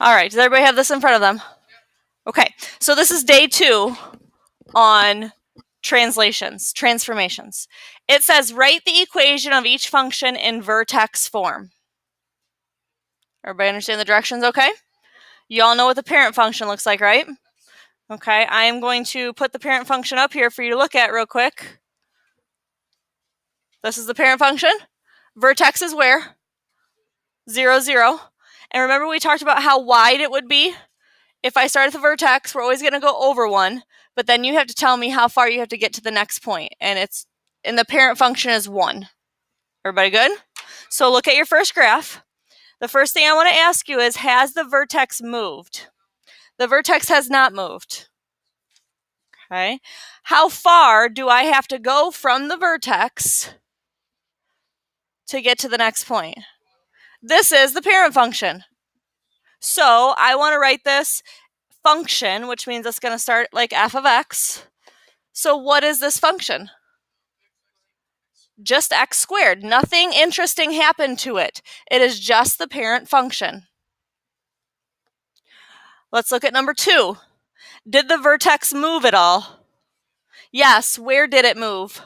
All right, does everybody have this in front of them? Okay, so this is day 2 on transformations. It says write the equation of each function in vertex form. Everybody understand the directions okay? You all know what the parent function looks like, right? Okay, I am going to put the parent function up here for you to look at real quick. This is the parent function. Vertex is where? 0, 0. And remember we talked about how wide it would be? If I start at the vertex, we're always going to go over 1, but then you have to tell me how far you have to get to the next point, and the parent function is 1. Everybody good? So look at your first graph. The first thing I want to ask you is, has the vertex moved? The vertex has not moved. Okay. How far do I have to go from the vertex to get to the next point? This is the parent function. So I want to write this function, which means it's going to start like f of x. So what is this function? Just x squared. Nothing interesting happened to it. It is just the parent function. Let's look at number 2. Did the vertex move at all? Yes. Where did it move?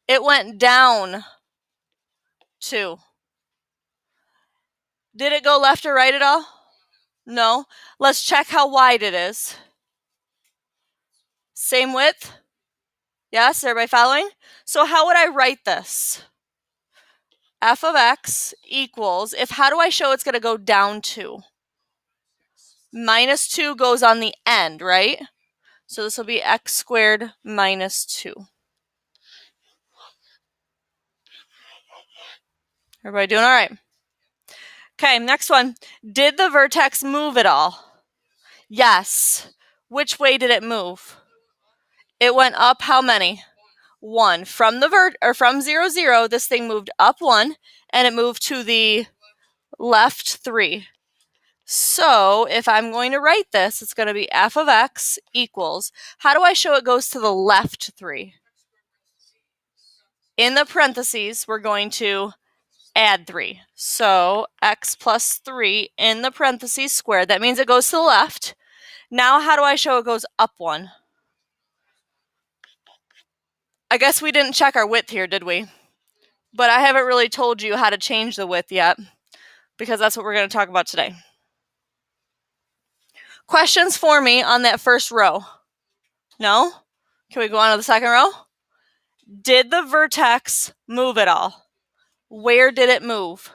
It went down 2. Did it go left or right at all? No. Let's check how wide it is. Same width? Yes, everybody following? So how would I write this? F of x equals, how do I show it's going to go down 2? Minus 2 goes on the end, right? So this will be x squared minus 2. Everybody doing all right? Okay, next one. Did the vertex move at all? Yes. Which way did it move? It went up how many? 1. From from 0, 0, this thing moved up 1, and it moved to the left 3. So if I'm going to write this, it's going to be f of x equals, how do I show it goes to the left 3? In the parentheses, we're going to add 3. So x plus 3 in the parentheses squared. That means it goes to the left. Now how do I show it goes up 1? I guess we didn't check our width here, did we? But I haven't really told you how to change the width yet, because that's what we're going to talk about today. Questions for me on that first row? No? Can we go on to the second row? Did the vertex move at all? Where did it move?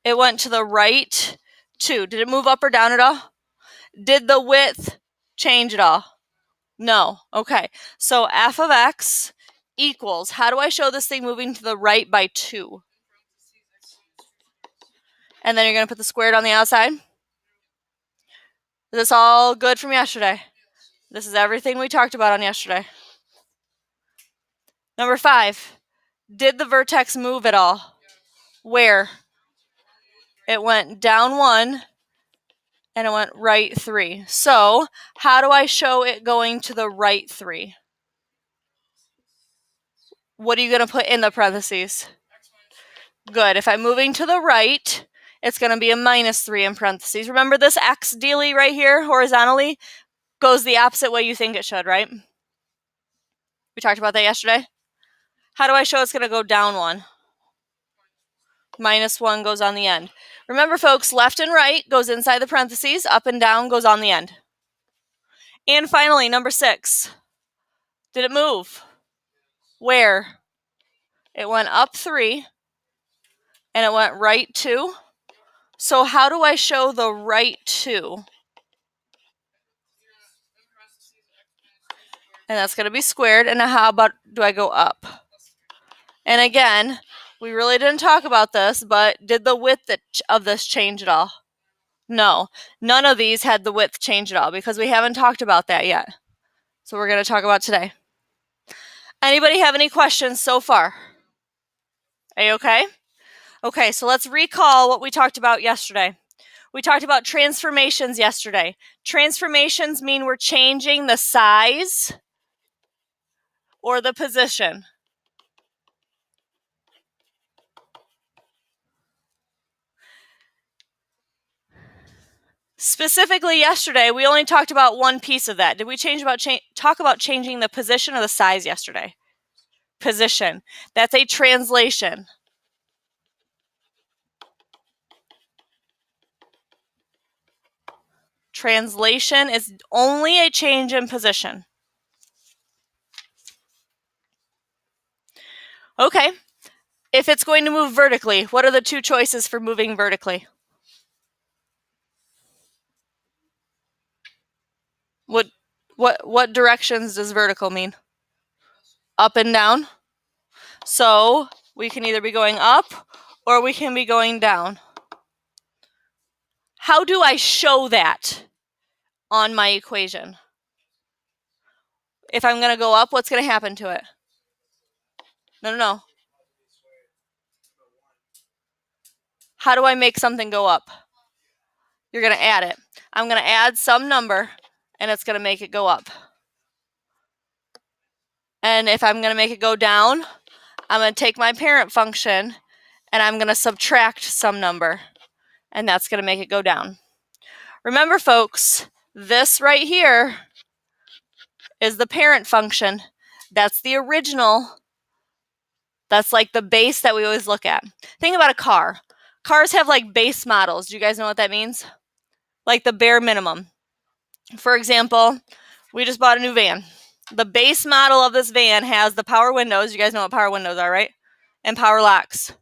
It went to the right 2. Did it move up or down at all? Did the width change at all? No. Okay. So f of x equals, how do I show this thing moving to the right by 2? And then you're going to put the squared on the outside? Is this all good from yesterday? This is everything we talked about on yesterday. Number 5. Did the vertex move at all? Where? It went down 1 and it went right 3. So how do I show it going to the right 3? What are you going to put in the parentheses? Good. If I'm moving to the right, it's going to be a minus 3 in parentheses. Remember this x dealie right here, horizontally, goes the opposite way you think it should, right? We talked about that yesterday. How do I show it's going to go down 1? Minus 1 goes on the end. Remember, folks, left and right goes inside the parentheses. Up and down goes on the end. And finally, number 6. Did it move? Where? It went up 3 and it went right 2. So how do I show the right 2? And that's going to be squared. And now how about, do I go up? And again, we really didn't talk about this, but did the width of this change at all? No. None of these had the width change at all because we haven't talked about that yet. So we're going to talk about today. Anybody have any questions so far? Are you okay? Okay, so let's recall what we talked about yesterday. We talked about transformations yesterday. Transformations mean we're changing the size or the position. Specifically yesterday, we only talked about one piece of that. Did we talk about changing the position or the size yesterday? Position. That's a translation. Translation is only a change in position. Okay. If it's going to move vertically, what are the two choices for moving vertically? What directions does vertical mean? Up and down. So we can either be going up or we can be going down. How do I show that on my equation? If I'm going to go up, what's going to happen to it? No. How do I make something go up? You're going to add it. I'm going to add some number, and it's going to make it go up. And if I'm going to make it go down, I'm going to take my parent function, and I'm going to subtract some number, and that's going to make it go down. Remember, folks, this right here is the parent function. That's the original. That's like the base that we always look at. Think about a car. Cars have like base models. Do you guys know what that means? Like the bare minimum. For example, we just bought a new van. The base model of this van has the power windows. You guys know what power windows are, right? And power locks.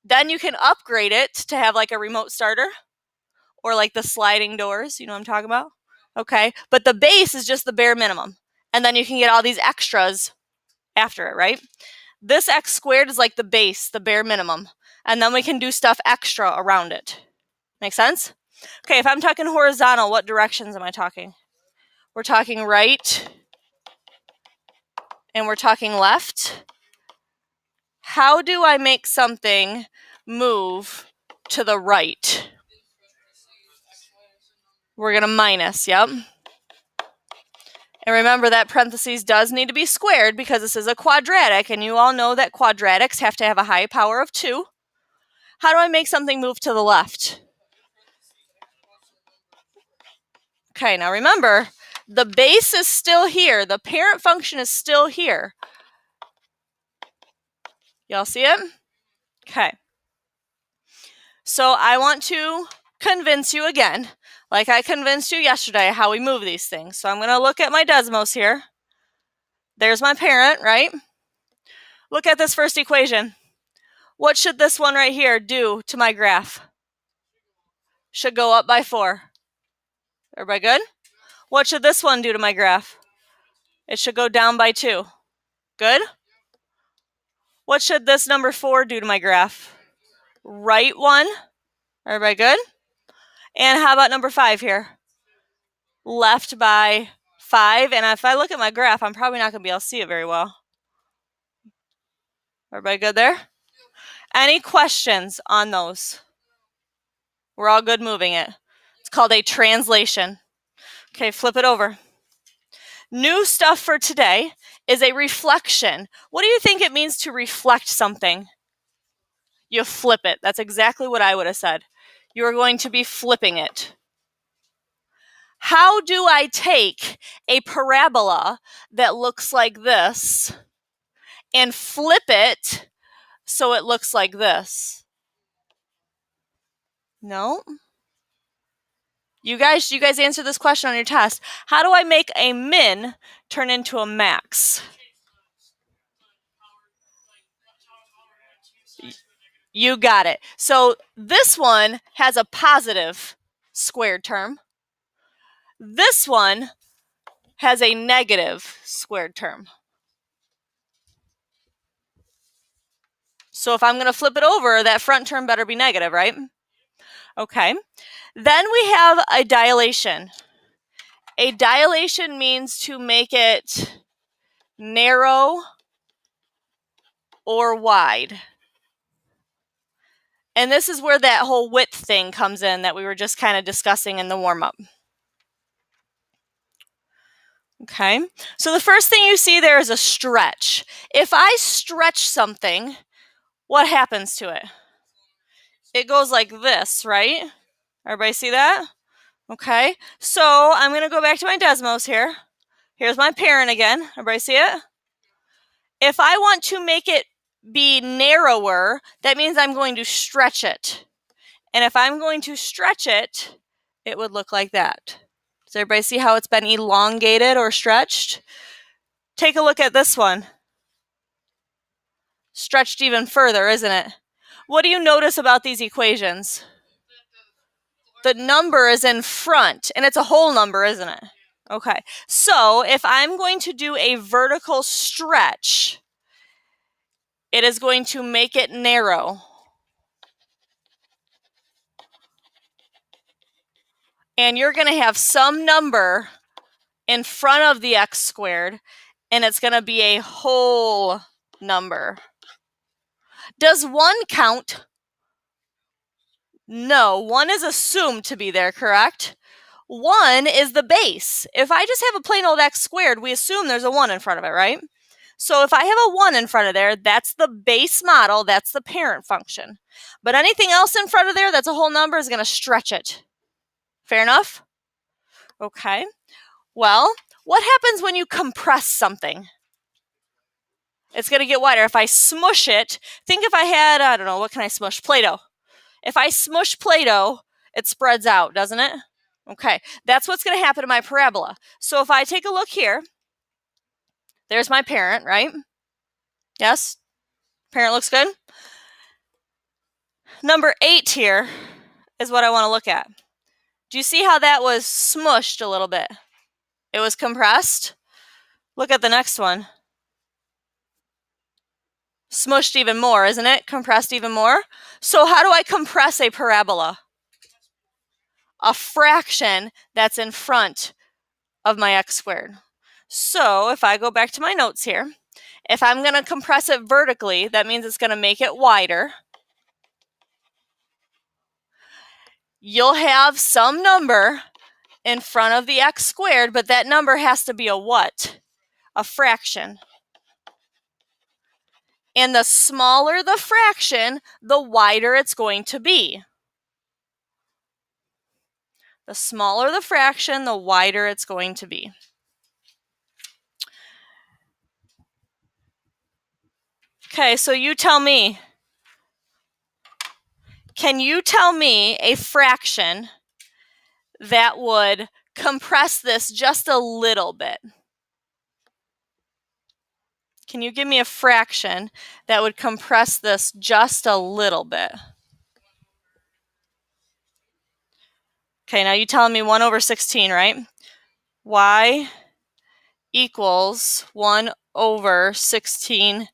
Then you can upgrade it to have like a remote starter or like the sliding doors. You know what I'm talking about? Okay. But the base is just the bare minimum. And then you can get all these extras after it, right? This x squared is like the base, the bare minimum. And then we can do stuff extra around it. Make sense? Okay, if I'm talking horizontal, what directions am I talking? We're talking right and we're talking left. How do I make something move to the right? We're going to minus, yep. And remember that parentheses does need to be squared because this is a quadratic, and you all know that quadratics have to have a high power of 2. How do I make something move to the left? Okay, now remember, the base is still here. The parent function is still here. Y'all see it? Okay. So I want to convince you again, like I convinced you yesterday, how we move these things. So I'm going to look at my Desmos here. There's my parent, right? Look at this first equation. What should this one right here do to my graph? Should go up by 4. Everybody good? What should this one do to my graph? It should go down by 2. Good? What should this number 4 do to my graph? Right 1. Everybody good? And how about number 5 here? Left by 5. And if I look at my graph, I'm probably not going to be able to see it very well. Everybody good there? Any questions on those? We're all good moving it. It's called a translation. Okay, flip it over. New stuff for today is a reflection. What do you think it means to reflect something? You flip it. That's exactly what I would have said. You are going to be flipping it. How do I take a parabola that looks like this and flip it so it looks like this? No? You guys answer this question on your test. How do I make a min turn into a max? You got it. So this one has a positive squared term. This one has a negative squared term. So if I'm going to flip it over, that front term better be negative, right? Okay. Then we have a dilation. A dilation means to make it narrow or wide. And this is where that whole width thing comes in that we were just kind of discussing in the warm-up. Okay, so the first thing you see there is a stretch. If I stretch something, what happens to it? It goes like this, right? Everybody see that? Okay, so I'm going to go back to my Desmos here. Here's my parent again. Everybody see it? If I want to make it be narrower, that means I'm going to stretch it. And if I'm going to stretch it, it would look like that. Does everybody see how it's been elongated or stretched? Take a look at this one. Stretched even further, isn't it? What do you notice about these equations? The number is in front, and it's a whole number, isn't it? Okay, so if I'm going to do a vertical stretch, it is going to make it narrow. And you're going to have some number in front of the x squared, and it's going to be a whole number. Does 1 count? No, 1 is assumed to be there, correct? 1 is the base. If I just have a plain old x squared, we assume there's a 1 in front of it, right? So if I have a 1 in front of there, that's the base model, that's the parent function. But anything else in front of there that's a whole number is going to stretch it. Fair enough? Okay. Well, what happens when you compress something? It's going to get wider. If I smush it, think if I had, I don't know, what can I smush? Play-Doh. If I smush Play-Doh, it spreads out, doesn't it? Okay, that's what's going to happen to my parabola. So if I take a look here, there's my parent, right? Yes? Parent looks good? Number 8 here is what I want to look at. Do you see how that was smushed a little bit? It was compressed. Look at the next one. Smushed even more, isn't it? Compressed even more. So how do I compress a parabola? A fraction that's in front of my x squared. So if I go back to my notes here, if I'm going to compress it vertically, that means it's going to make it wider. You'll have some number in front of the x squared, but that number has to be a what? A fraction. And the smaller the fraction, the wider it's going to be. The smaller the fraction, the wider it's going to be. Okay, so you tell me. Can you tell me a fraction that would compress this just a little bit? Can you give me a fraction that would compress this just a little bit? Okay, now you telling me 1 over 16, right? Y equals 1 over 16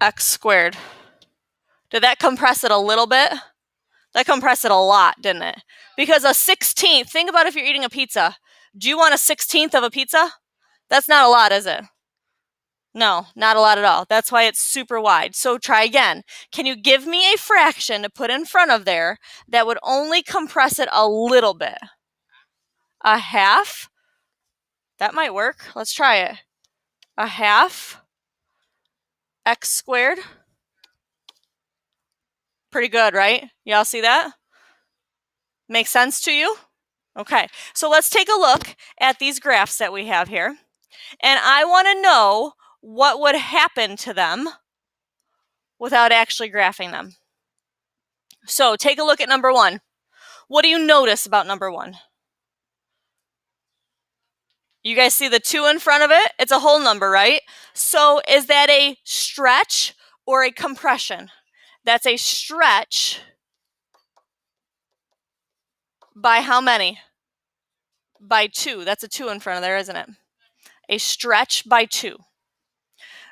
x squared. Did that compress it a little bit? That compressed it a lot, didn't it? Because a 16th, think about if you're eating a pizza. Do you want a 16th of a pizza? That's not a lot, is it? No, not a lot at all. That's why it's super wide. So try again. Can you give me a fraction to put in front of there that would only compress it a little bit? A half? That might work. Let's try it. A half x squared. Pretty good, right? Y'all see that? Make sense to you? Okay, so let's take a look at these graphs that we have here. And I want to know what would happen to them without actually graphing them. So take a look at number 1. What do you notice about number 1? You guys see the 2 in front of it? It's a whole number, right? So is that a stretch or a compression? That's a stretch by how many? By 2. That's a 2 in front of there, isn't it? A stretch by 2.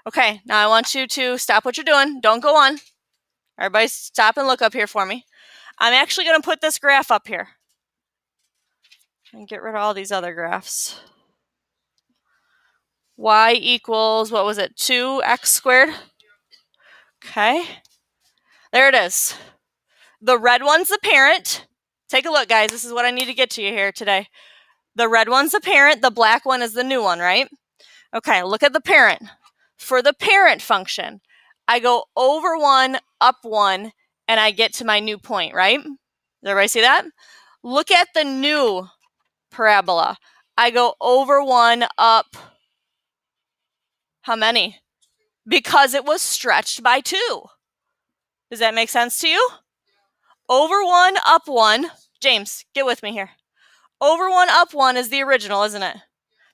Okay, now I want you to stop what you're doing. Don't go on. Everybody stop and look up here for me. I'm actually going to put this graph up here. And get rid of all these other graphs. Y equals, what was it, 2x squared? Okay. There it is. The red one's the parent. Take a look, guys. This is what I need to get to you here today. The red one's the parent. The black one is the new one, right? Okay, look at the parent. For the parent function, I go over 1, up 1, and I get to my new point, right? Does everybody see that? Look at the new parabola. I go over 1, up how many? Because it was stretched by 2. Does that make sense to you? Over 1, up 1. James, get with me here. Over 1, up 1 is the original, isn't it?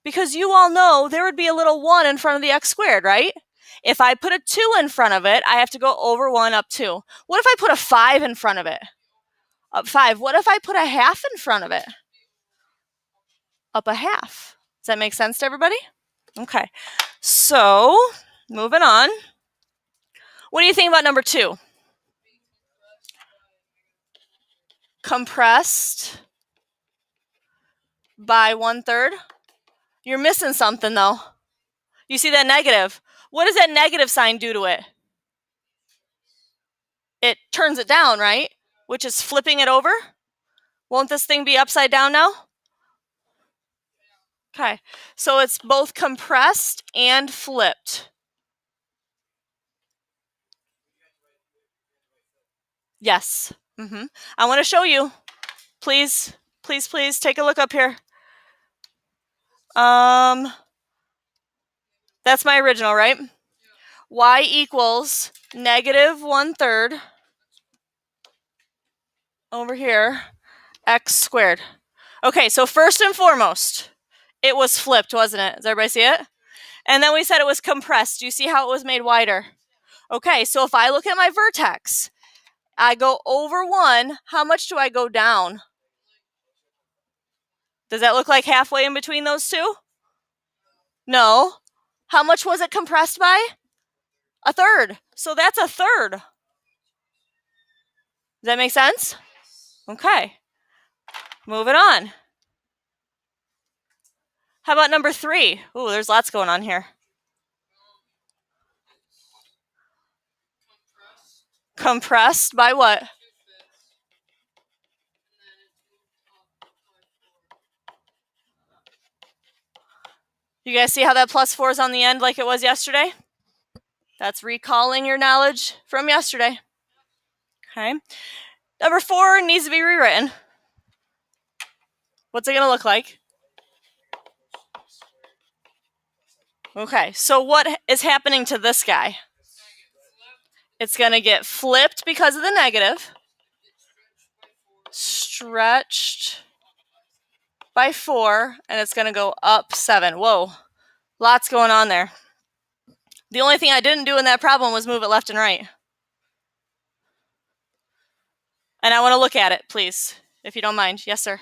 Because you all know there would be a little 1 in front of the x squared, right? If I put a 2 in front of it, I have to go over 1, up 2. What if I put a 5 in front of it? Up 5. What if I put a half in front of it? Up a half. Does that make sense to everybody? Okay. So, moving on. What do you think about number 2? Compressed by 1/3. You're missing something, though. You see that negative. What does that negative sign do to it? It turns it down, right? Which is flipping it over. Won't this thing be upside down now? Okay, so it's both compressed and flipped. Yes. I want to show you. Please, please, please take a look up here. That's my original, right? Y equals negative 1/3 over here, x squared. Okay, so first and foremost, it was flipped, wasn't it? Does everybody see it? And then we said it was compressed. Do you see how it was made wider? Okay, so if I look at my vertex, I go over 1. How much do I go down? Does that look like halfway in between those two? No. How much was it compressed by? 1/3. So that's 1/3. Does that make sense? Okay. Moving on. How about number 3? Ooh, there's lots going on here. Compressed by what? You guys see how that +4 is on the end like it was yesterday? That's recalling your knowledge from yesterday. Okay. Number 4 needs to be rewritten. What's it going to look like? Okay, so what is happening to this guy? It's going to get flipped because of the negative. Stretched by 4, and it's going to go up 7. Whoa, lots going on there. The only thing I didn't do in that problem was move it left and right. And I want to look at it, please, if you don't mind. Yes, sir.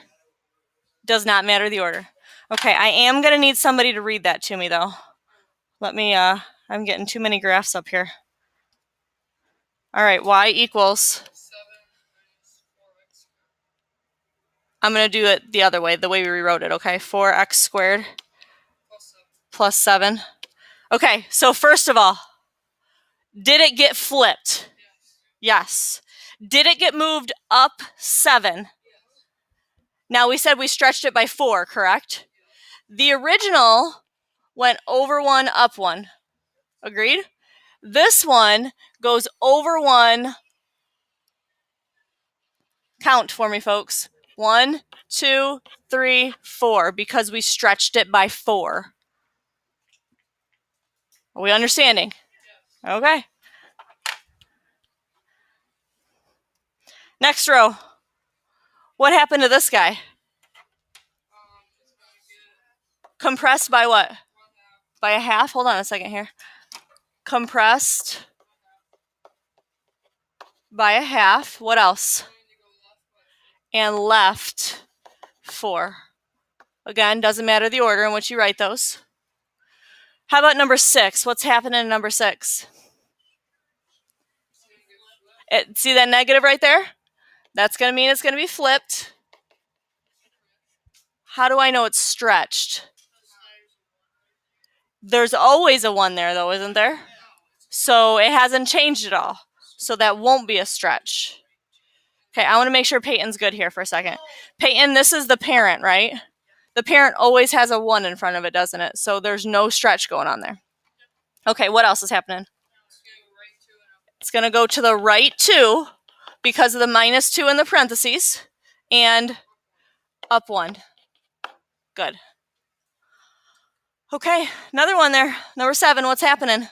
Does not matter the order. Okay, I am going to need somebody to read that to me, though. Let me, I'm getting too many graphs up here. All right, y equals, I'm going to do it the other way, the way we rewrote it, okay? 4x squared plus 7. Okay, so first of all, did it get flipped? Yes. Did it get moved up 7? Now, we said we stretched it by 4, correct? The original went over 1, up 1. Agreed? This one goes over 1. Count for me, folks. 1, 2, 3, 4, because we stretched it by 4. Are we understanding? Okay. Next row. What happened to this guy? Compressed by what? By a half? Hold on a second here. Compressed by a half. What else? And left 4. Again, doesn't matter the order in which you write those. How about number 6? What's happening in number 6? See that negative right there? That's going to mean it's going to be flipped. How do I know it's stretched? There's always a 1 there, though, isn't there? So it hasn't changed at all. So that won't be a stretch. Okay, I want to make sure Peyton's good here for a second. Peyton, this is the parent, right? The parent always has a 1 in front of it, doesn't it? So there's no stretch going on there. Okay, what else is happening? It's going to go to the right 2 because of the -2 in the parentheses. And up 1. Good. Okay, another one there. Number 7, what's happening?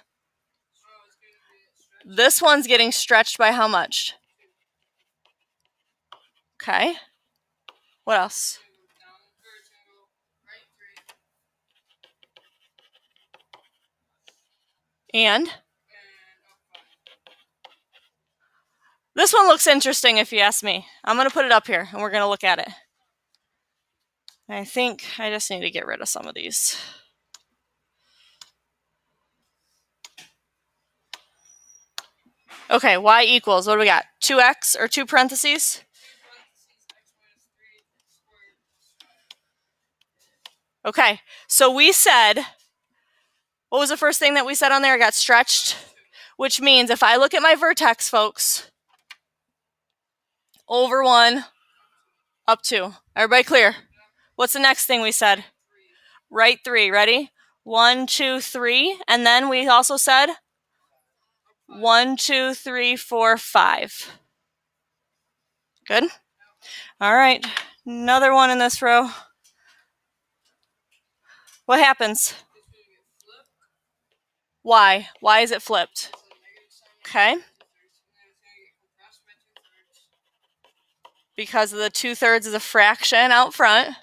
This one's getting stretched by how much? Okay. What else? And this one looks interesting if you ask me. I'm going to put it up here and we're going to look at it. I think I just need to get rid of some of these. Okay, y equals, what do we got? 2x or 2 parentheses? Okay, so we said, what was the first thing that we said on there? It got stretched, which means if I look at my vertex, folks, over 1, up 2. Everybody clear? What's the next thing we said? Right 3. Ready? 1, 2, 3. And then we also said 1, 2, 3, 4, 5. Good? All right. Another one in this row. What happens? Why? Why is it flipped? Okay. Because of the 2/3 of the fraction out front.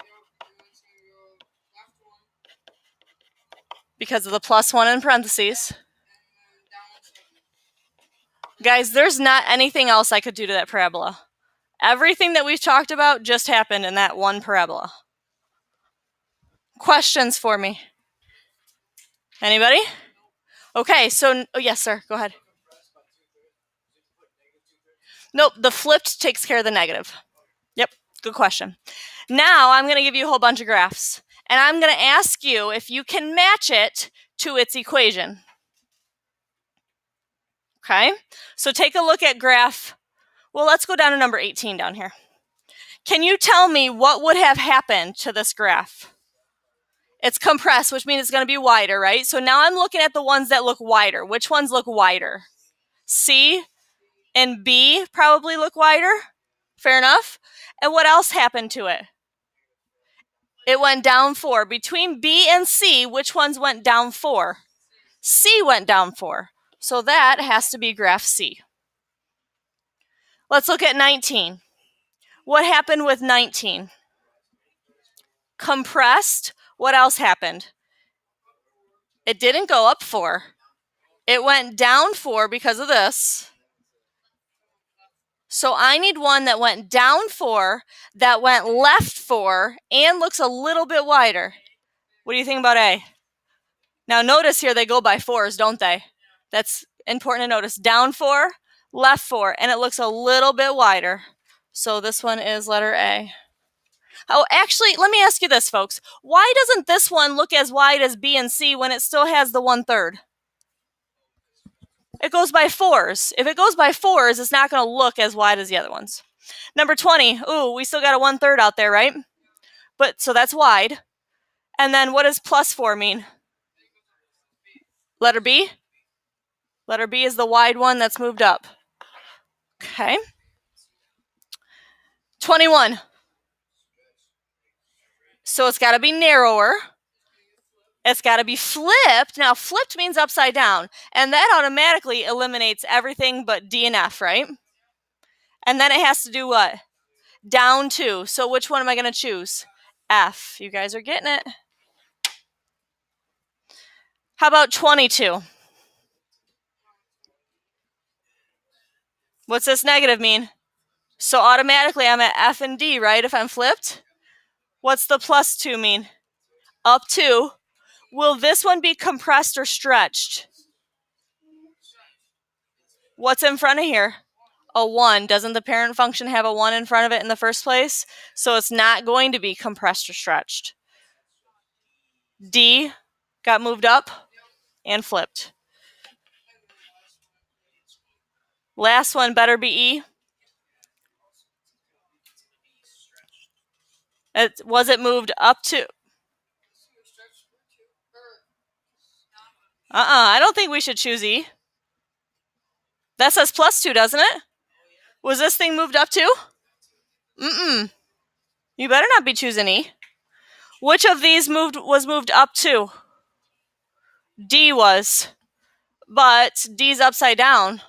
Because of the +1 in parentheses. Guys, there's not anything else I could do to that parabola. Everything that we've talked about just happened in that one parabola. Questions for me? Anybody? Okay, so, oh, yes, sir, go ahead. Nope, the flipped takes care of the negative. Yep, good question. Now I'm going to give you a whole bunch of graphs, and I'm going to ask you if you can match it to its equation. Okay, so take a look at graph. Well, let's go down to number 18 down here. Can you tell me what would have happened to this graph? It's compressed, which means it's going to be wider, right? So now I'm looking at the ones that look wider. Which ones look wider? C and B probably look wider. Fair enough. And what else happened to it? It went down 4. Between B and C, which ones went down 4? C went down 4. So that has to be graph C. Let's look at 19. What happened with 19? Compressed. What else happened? It didn't go up 4. It went down 4 because of this. So I need one that went down 4, that went left 4, and looks a little bit wider. What do you think about A? Now notice here they go by 4s, don't they? That's important to notice. Down 4, left 4, and it looks a little bit wider. So this one is letter A. Oh, actually, let me ask you this, folks. Why doesn't this one look as wide as B and C when it still has the 1/3? It goes by 4s. If it goes by 4s, it's not going to look as wide as the other ones. Number 20. Ooh, we still got a 1/3 out there, right? But so that's wide. And then what does +4 mean? Letter B? Letter B is the wide one that's moved up. Okay. 21. So it's got to be narrower. It's got to be flipped. Now, flipped means upside down. And that automatically eliminates everything but D and F, right? And then it has to do what? Down 2. So which one am I going to choose? F. You guys are getting it. How about 22? What's this negative mean? So automatically I'm at F and D, right, if I'm flipped? What's the +2 mean? Up 2. Will this one be compressed or stretched? What's in front of here? A 1. Doesn't the parent function have a 1 in front of it in the first place? So it's not going to be compressed or stretched. D got moved up and flipped. Last one better be E. Was it moved up to? I don't think we should choose E. That says +2, doesn't it? Was this thing moved up too? Mm-mm. You better not be choosing E. Which of these was moved up to? D was. But D's upside down.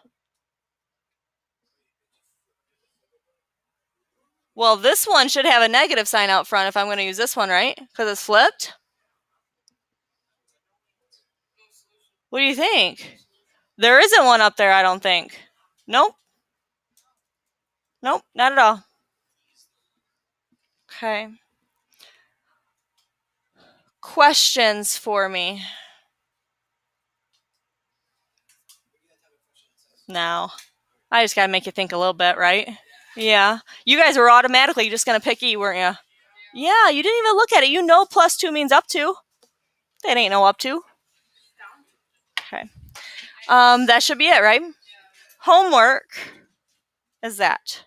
Well, this one should have a negative sign out front if I'm going to use this one, right? Because it's flipped. What do you think? There isn't one up there, I don't think. Nope. Nope, not at all. Okay. Questions for me? No. I just got to make you think a little bit, right? Yeah. You guys were automatically just going to pick E, weren't you? Yeah, you didn't even look at it. You know +2 means up to. That ain't no up to. Okay. That should be it, right? Homework is that.